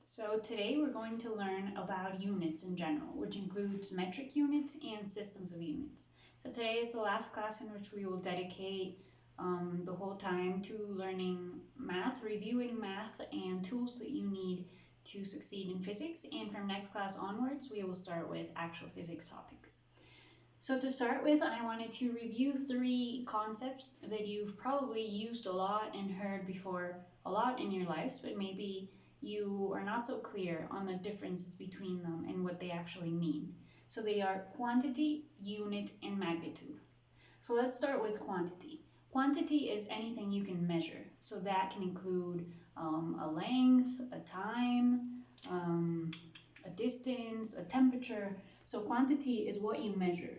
So today we're going to learn about units in general, which includes metric units and systems of units. So today is the last class in which we will dedicate the whole time to learning math, reviewing math, and tools that you need to succeed in physics. And from next class onwards, we will start with actual physics topics. So to start with, I wanted to review three concepts that you've probably used a lot and heard before a lot in your lives, but maybe you are not so clear on the differences between them and what they actually mean. So they are quantity, unit, and magnitude. So let's start with quantity. Quantity is anything you can measure. So that can include a length, a time, a distance, a temperature. So quantity is what you measure.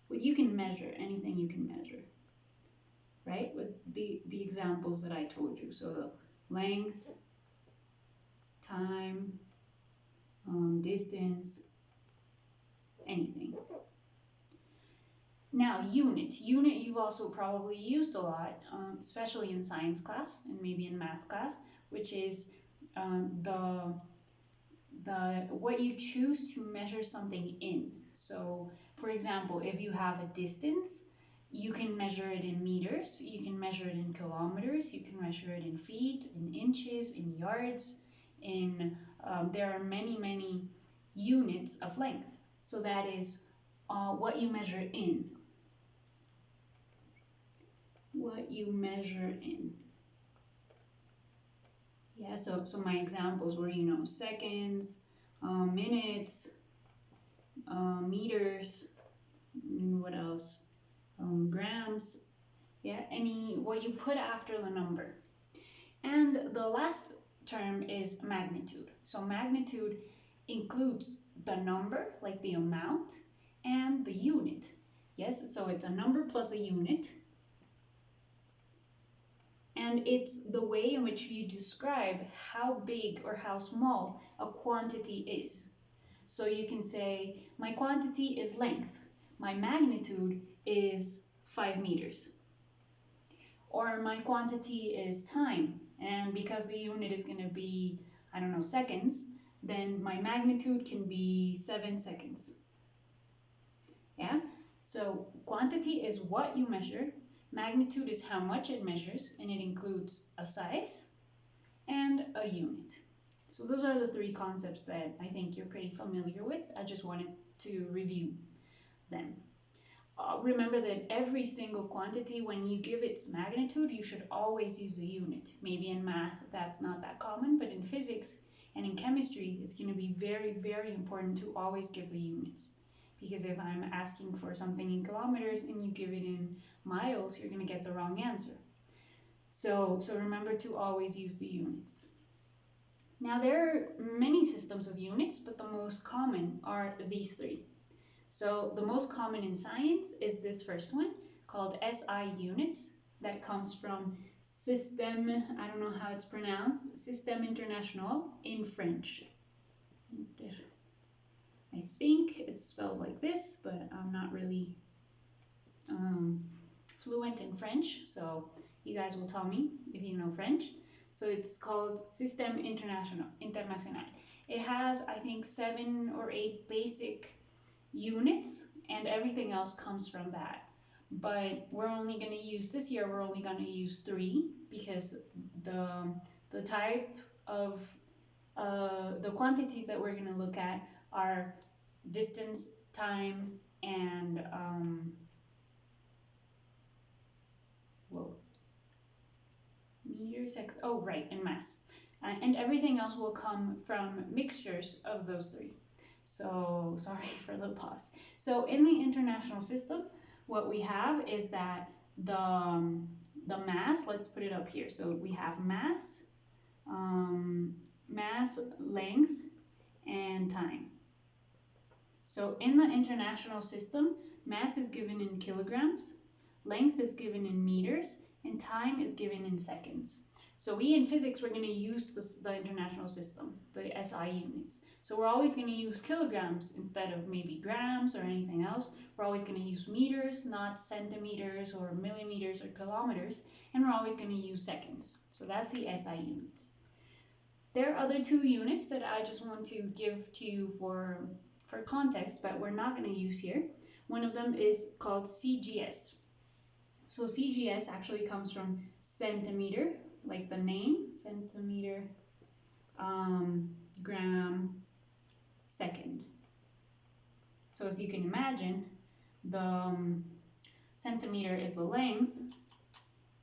What you can measure, anything you can measure, right? With the examples that I told you. So the length, time, distance, anything. Now, unit. Unit you've also probably used a lot, especially in science class and maybe in math class, which is the what you choose to measure something in. So, for example, if you have a distance, you can measure it in meters, you can measure it in kilometers, you can measure it in feet, in inches, in yards, there are many units of length. So that is what you measure in. What you measure in. Yeah, so my examples were, seconds, minutes, meters, what else? Grams, yeah, what you put after the number. And the last term is magnitude. So magnitude includes the number, like the amount, and the unit. Yes, so it's a number plus a unit. And it's the way in which you describe how big or how small a quantity is. So you can say, my quantity is length. My magnitude is 5 meters. Or my quantity is time. And because the unit is going to be, I don't know, seconds, then my magnitude can be 7 seconds. Yeah? So quantity is what you measure. Magnitude is how much it measures, and it includes a size and a unit. So those are the three concepts that I think you're pretty familiar with. I just wanted to review them. Remember that every single quantity, when you give its magnitude, you should always use a unit. Maybe in math that's not that common, but in physics and in chemistry, it's going to be very important to always give the units. Because if I'm asking for something in kilometers and you give it in miles, you're going to get the wrong answer. So remember to always use the units. Now there are many systems of units, but the most common are these three. So the most common in science is this first one called SI units. That comes from Système, I don't know how it's pronounced, Système International in French. I think it's spelled like this, but I'm not really fluent in French, so you guys will tell me if you know French. So it's called Système International. It has, I think, 7 or 8 basic units, and everything else comes from that. But we're only going to use, this year, we're only going to use 3 because the type of, the quantities that we're going to look at are distance, time, and meters, and mass. And everything else will come from mixtures of those 3. So sorry for the pause. So in the international system, what we have is that the mass, let's put it up here. So we have mass, length, and time. So in the international system, mass is given in kilograms, length is given in meters, and time is given in seconds. So we in physics, we're going to use the international system, the SI units. So we're always going to use kilograms instead of maybe grams or anything else. We're always going to use meters, not centimeters or millimeters or kilometers. And we're always going to use seconds. So that's the SI units. There are other two units that I just want to give to you for context, but we're not going to use here. One of them is called CGS. So CGS actually comes from centimeter, like the name, centimeter, gram, second. So as you can imagine, the centimeter is the length,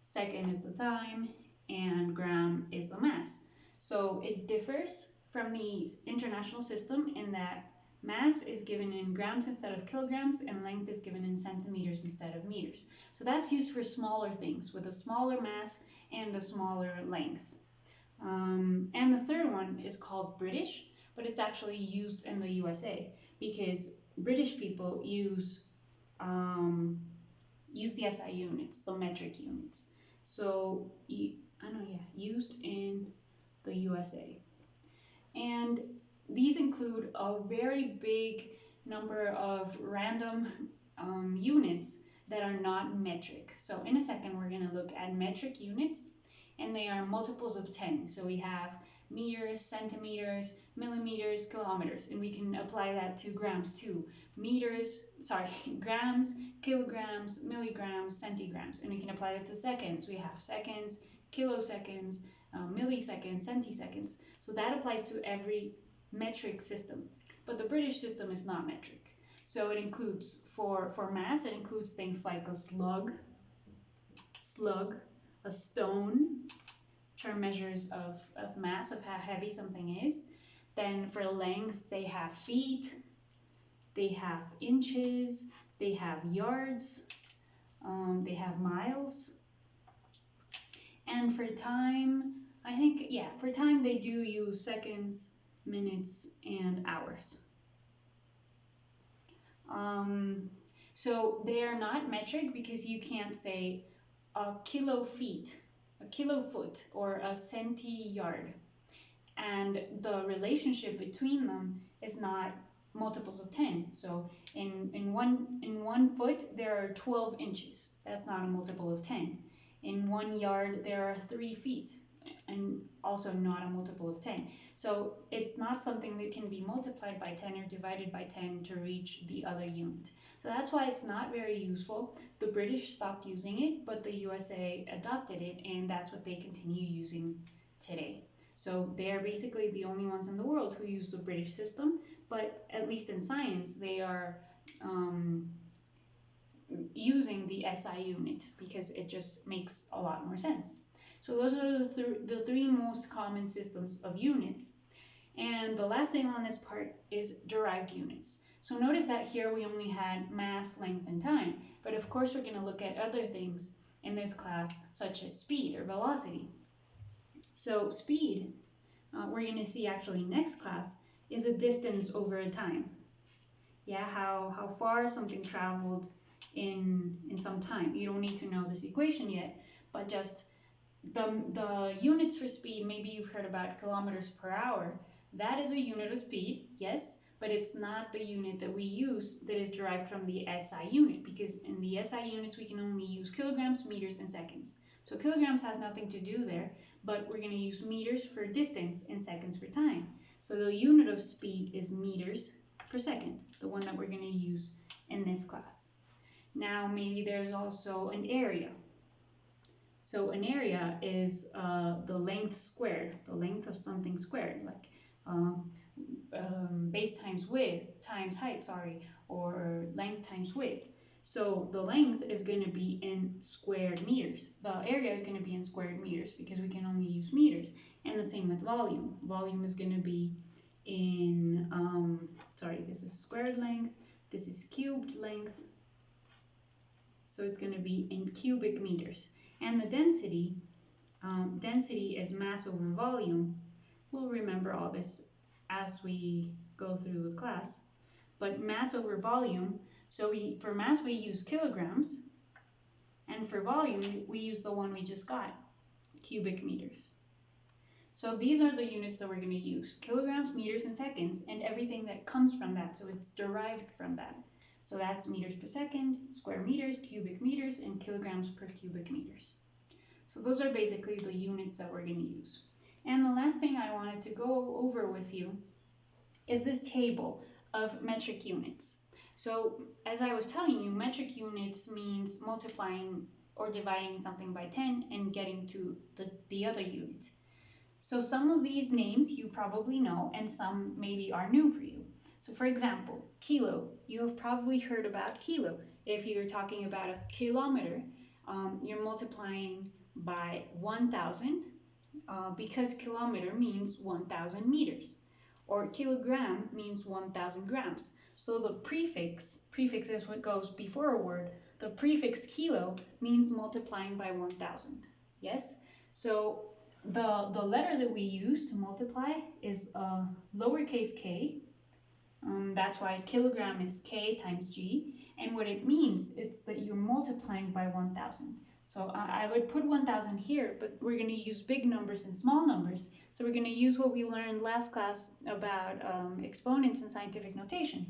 second is the time, and gram is the mass. So it differs from the international system in that mass is given in grams instead of kilograms, and length is given in centimeters instead of meters. So that's used for smaller things with a smaller mass and a smaller length. And the third one is called British, but it's actually used in the USA because British people use the SI units, the metric units. So used in the USA. And these include a very big number of random units that are not metric. So in a second, we're going to look at metric units, and they are multiples of 10. So we have meters, centimeters, millimeters, kilometers, and we can apply that to grams too. Grams, kilograms, milligrams, centigrams, and we can apply that to seconds. We have seconds, kiloseconds, milliseconds, centiseconds. So that applies to every metric system. But the British system is not metric. So it includes, for mass, it includes things like a slug, a stone, which are measures of mass, of how heavy something is. Then for length, they have feet, they have inches, they have yards, they have miles. And for time, for time they do use seconds, minutes, and hours. So they are not metric because you can't say a kilofoot, or a centiyard. And the relationship between them is not multiples of 10. So in one foot there are 12 inches. That's not a multiple of 10. In 1 yard there are 3 feet, and also not a multiple of 10. So it's not something that can be multiplied by 10 or divided by 10 to reach the other unit. So that's why it's not very useful. The British stopped using it, but the USA adopted it, and that's what they continue using today. So they are basically the only ones in the world who use the British system, but at least in science, they are using the SI unit because it just makes a lot more sense. So those are the three most common systems of units. And the last thing on this part is derived units. So notice that here we only had mass, length, and time. But of course we're going to look at other things in this class, such as speed or velocity. So speed, we're going to see actually next class, is a distance over a time. Yeah, how far something traveled in some time. You don't need to know this equation yet, but just the units for speed, maybe you've heard about kilometers per hour. That is a unit of speed, yes, but it's not the unit that we use that is derived from the SI unit, because in the SI units we can only use kilograms, meters, and seconds. So kilograms has nothing to do there, but we're going to use meters for distance and seconds for time. So the unit of speed is meters per second, the one that we're going to use in this class. Now maybe there's also an area. So an area is the length squared, the length of something squared, like base times width times height, or length times width. So the length is going to be in squared meters. The area is going to be in squared meters because we can only use meters. And the same with volume. Volume is going to be in, this is squared length, this is cubed length. So it's going to be in cubic meters. And the density, density is mass over volume. We'll remember all this as we go through the class. But mass over volume, so for mass we use kilograms, and for volume we use the one we just got, cubic meters. So these are the units that we're going to use: kilograms, meters, and seconds, and everything that comes from that. So it's derived from that. So that's meters per second, square meters, cubic meters, and kilograms per cubic meters. So those are basically the units that we're going to use. And the last thing I wanted to go over with you is this table of metric units. So as I was telling you, metric units means multiplying or dividing something by 10 and getting to the other unit. So some of these names you probably know and some maybe are new for you. So for example, kilo, you have probably heard about kilo. If you're talking about a kilometer, you're multiplying by 1,000 because kilometer means 1,000 meters, or kilogram means 1,000 grams. So the prefix is what goes before a word. The prefix kilo means multiplying by 1,000. Yes? So the letter that we use to multiply is lowercase k. That's why kilogram is k times g. And what it means, it's that you're multiplying by 1,000. So I would put 1,000 here, but we're going to use big numbers and small numbers. So we're going to use what we learned last class about exponents and scientific notation.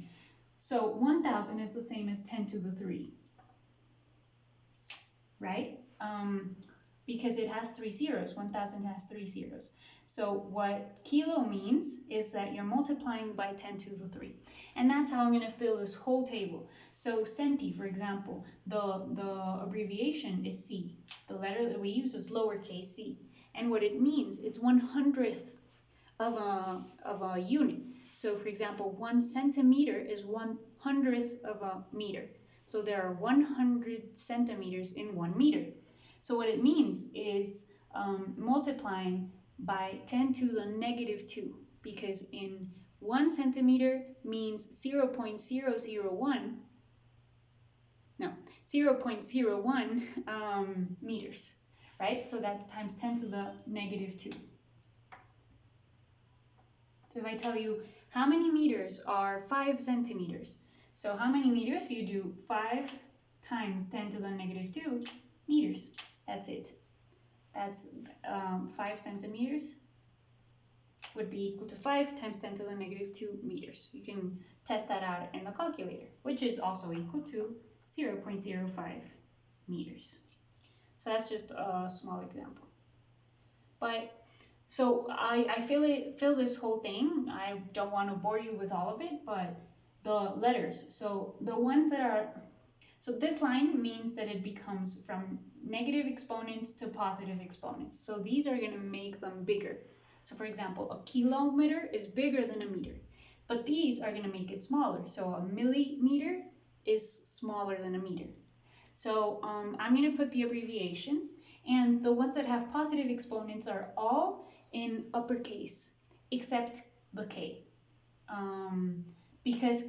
So 1,000 is the same as 10 to the 3, right? Because it has 3 zeros. 1,000 has 3 zeros. So what kilo means is that you're multiplying by 10 to the 3. And that's how I'm going to fill this whole table. So centi, for example, the abbreviation is C. The letter that we use is lowercase c. And what it means, it's 1/100th of a unit. So for example, 1 centimeter is 1/100th of a meter. So there are 100 centimeters in 1 meter. So what it means is multiplying by 10 to the negative 2, because in 1 centimeter means 0.01 meters, right? So that's times 10 to the negative 2. So if I tell you how many meters are 5 centimeters, so how many meters? You do 5 times 10 to the negative 2 meters. That's it. That's 5 centimeters would be equal to 5 times 10 to the negative 2 meters. You can test that out in the calculator, which is also equal to 0.05 meters. So that's just a small example. But so I fill this whole thing. I don't want to bore you with all of it, but the letters. So the ones that are, so this line means that it becomes from negative exponents to positive exponents. So these are going to make them bigger. So for example, a kilometer is bigger than a meter, but these are going to make it smaller. So a millimeter is smaller than a meter. So I'm going to put the abbreviations, and the ones that have positive exponents are all in uppercase, except the K, because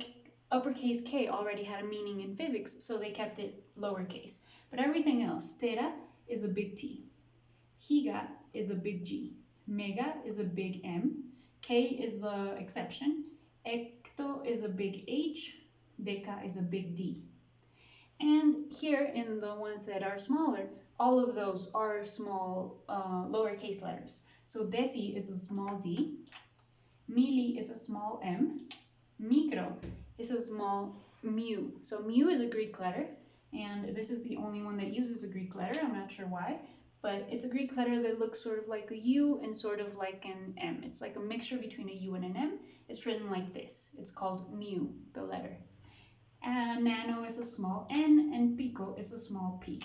uppercase K already had a meaning in physics, so they kept it lowercase. But everything else, tera is a big T, giga is a big G, mega is a big M, K is the exception, hecto is a big H, deca is a big D. And here in the ones that are smaller, all of those are small lowercase letters. So deci is a small d, milli is a small m, micro is a small mu. So mu is a Greek letter, and this is the only one that uses a Greek letter. I'm not sure why, but it's a Greek letter that looks sort of like a U and sort of like an M. It's like a mixture between a U and an M. It's written like this. It's called mu, the letter. And nano is a small n, and pico is a small p.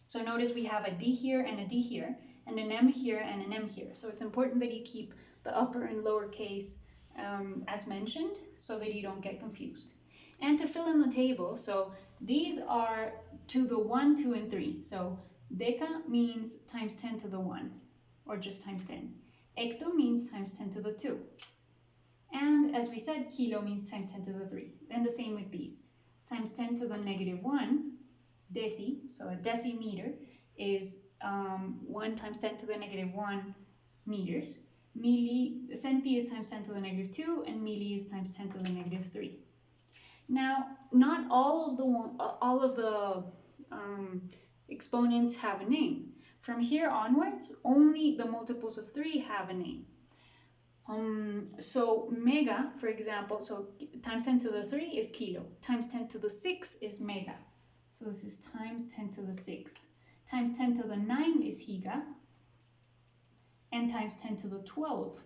So notice we have a D here and a D here, and an M here and an M here. So it's important that you keep the upper and lower case as mentioned, so that you don't get confused. And to fill in the table, so these are to the 1, 2, and 3. So deca means times 10 to the 1, or just times 10. Hecto means times 10 to the 2. And as we said, kilo means times 10 to the 3. And the same with these. Times 10 to the negative 1, deci, so a decimeter is 1 times 10 to the negative 1 meters. Centi is times 10 to the negative 2, and milli is times 10 to the negative 3. Now, not all of the exponents have a name. From here onwards, only the multiples of 3 have a name. So mega, for example, so times 10 to the 3 is kilo, times 10 to the 6 is mega. So this is times 10 to the 6. Times 10 to the 9 is giga, n times 10 to the 12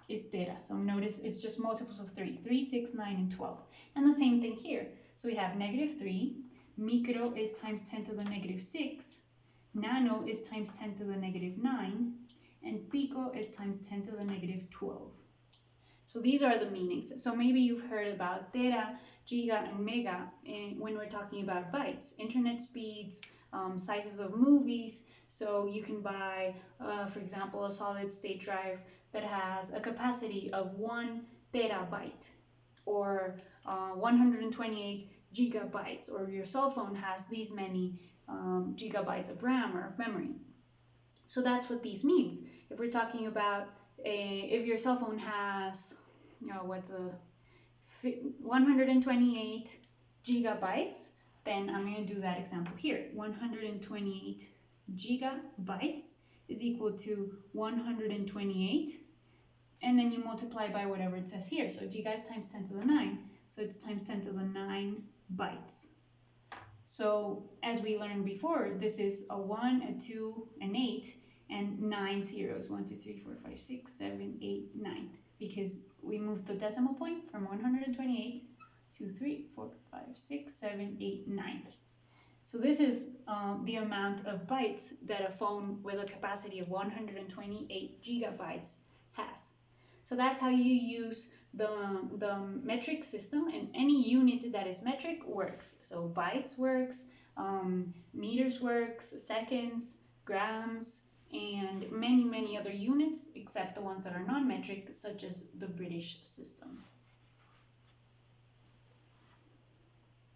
is tera. So notice it's just multiples of 3, 3, 6, 9, and 12. And the same thing here. So we have -3, micro is times 10 to the -6, nano is times 10 to the -9, and pico is times 10 to the -12. So these are the meanings. So maybe you've heard about tera, giga, and mega when we're talking about bytes, internet speeds, sizes of movies. So you can buy, for example, a solid state drive that has a capacity of 1 terabyte or 128 gigabytes, or your cell phone has these many gigabytes of RAM or of memory. So that's what these means. If we're talking about if your cell phone has, what's a 128 gigabytes, then I'm going to do that example here. 128 gigabytes is equal to 128, and then you multiply by whatever it says here. So giga is times 10 to the 9, so it's times 10 to the 9 bytes. So as we learned before, this is a 1, a 2, an 8, and 9 zeros. 1, 2, 3, 4, 5, 6, 7, 8, 9. Because we moved the decimal point from 128 to 3, 4, 5, 6, 7, 8, 9. So this is the amount of bytes that a phone with a capacity of 128 gigabytes has. So that's how you use the metric system, and any unit that is metric works. So bytes works, meters works, seconds, grams, and many other units except the ones that are non-metric, such as the British system.